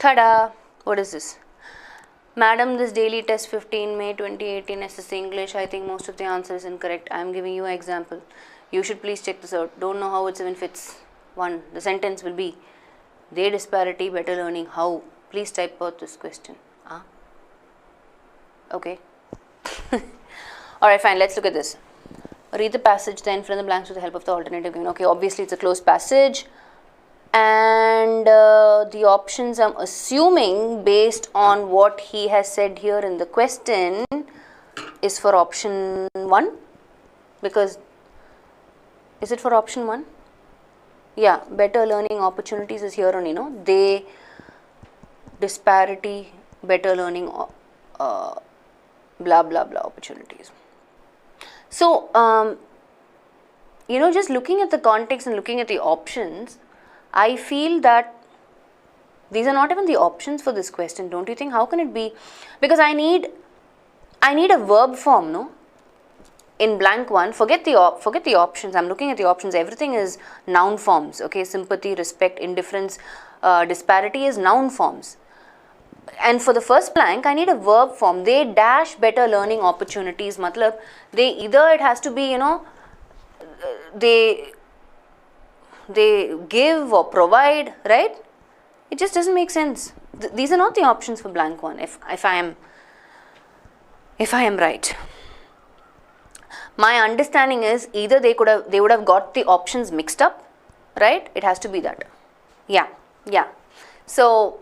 Tada! What is this? Madam, this daily test 15 May 2018 SSC English. I think most of the answer is incorrect. I am giving you an example. You should please check this out. Don't know how it even fits. 1. The sentence will be, they disparity, better learning. How? Please type out this question. Okay. Alright, fine. Let's look at this. Read the passage, then fill in the blanks with the help of the alternative given. Okay, obviously it's a closed passage. And the options I'm assuming based on what he has said here in the question is for option 1, because is it for option 1? Yeah, better learning opportunities is here only, no? They disparity, better learning blah blah blah opportunities. So just looking at the context and looking at the options, I feel that these are not even the options for this question, don't you think? How can it be? Because I need a verb form, no? In blank one, forget the options. I'm looking at the options. Everything is noun forms. Okay, sympathy, respect, indifference, disparity is noun forms. And for the first blank, I need a verb form. They dash better learning opportunities. Matlab, they either it has to be, they give or provide, right? It just doesn't make sense. These are not the options for blank one, if I am right. My understanding is either they would have got the options mixed up, right? It has to be that. Yeah. So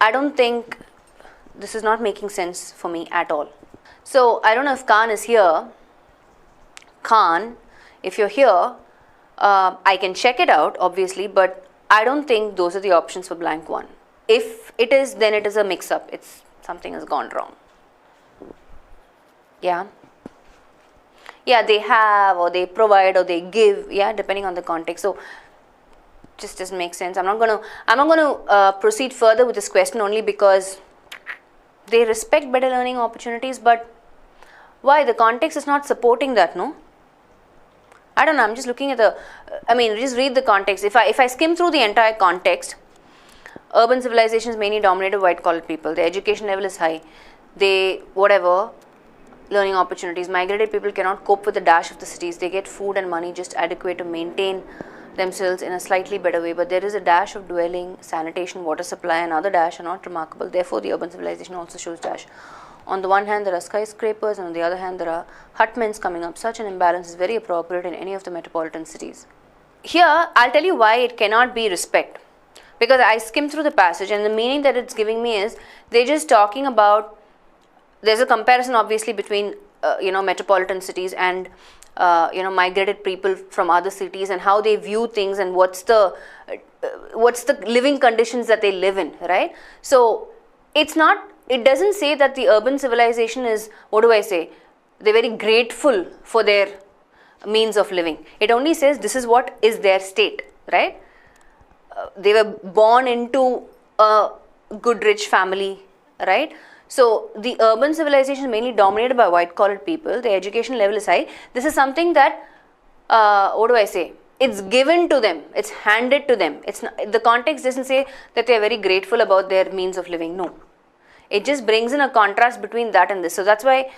I don't think this is not making sense for me at all. So I don't know if Khan is here. Khan, if you're here, I can check it out, obviously, but I don't think those are the options for blank one. If it is, then it is a mix-up. Something has gone wrong. Yeah, they have, or they provide, or they give. Yeah, depending on the context. So, just doesn't make sense. I'm not going to proceed further with this question only because they respect better learning opportunities. But why? The context is not supporting that, no? I don't know, I'm just looking at just read the context. If I skim through the entire context, urban civilizations mainly dominated white collar people. The education level is high. Learning opportunities. Migrated people cannot cope with the dash of the cities. They get food and money just adequate to maintain themselves in a slightly better way. But there is a dash of dwelling, sanitation, water supply, and other dash are not remarkable. Therefore, the urban civilization also shows dash. On the one hand, there are skyscrapers, and on the other hand, there are hutments coming up. Such an imbalance is very appropriate in any of the metropolitan cities. Here, I'll tell you why it cannot be respect. Because I skimmed through the passage, and the meaning that it's giving me is, they're just talking about, there's a comparison obviously between, metropolitan cities and, migrated people from other cities and how they view things and what's the living conditions that they live in, right? So, it doesn't say that the urban civilization is, they're very grateful for their means of living. It only says this is what is their state, right? They were born into a good rich family, right? So the urban civilization is mainly dominated by white collar people. The education level is high. This is something that, it's given to them. It's handed to them. The context doesn't say that they are very grateful about their means of living. No. It just brings in a contrast between that and this. So that's why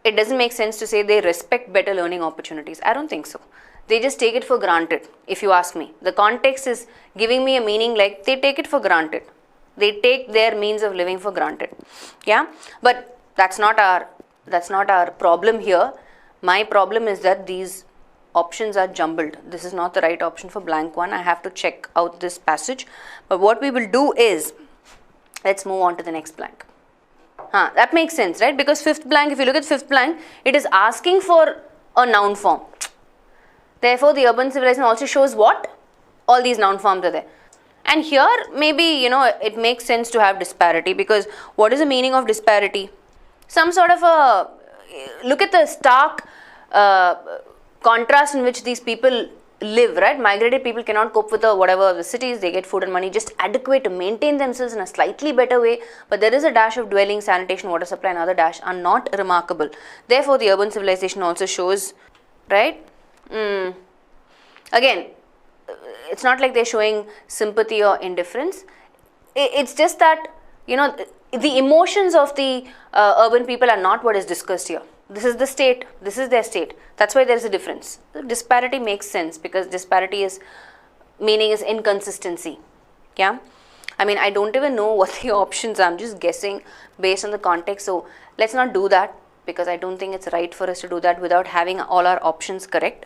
it doesn't make sense to say they respect better learning opportunities. I don't think so. They just take it for granted, if you ask me. The context is giving me a meaning like they take it for granted. They take their means of living for granted. Yeah? But that's not our problem here. My problem is that these options are jumbled. This is not the right option for blank one. I have to check out this passage. But what we will do is, let's move on to the next blank. That makes sense, right? Because fifth blank, if you look at fifth blank, it is asking for a noun form. Therefore, the urban civilization also shows what? All these noun forms are there. And here, maybe, it makes sense to have disparity, because what is the meaning of disparity? Some sort of look at the stark contrast in which these people live, right? Migrated people cannot cope with the cities. They get food and money just adequate to maintain themselves in a slightly better way. But there is a dash of dwelling, sanitation, water supply, and other dash are not remarkable. Therefore, the urban civilization also shows, right? Again, it's not like they're showing sympathy or indifference. It's just that, you know, the emotions of the urban people are not what is discussed here. This is the state, this is their state. That's why there is a difference. The disparity makes sense because disparity is, meaning is inconsistency. Yeah. I mean, I don't even know what the options are. I'm just guessing based on the context. So let's not do that, because I don't think it's right for us to do that without having all our options correct.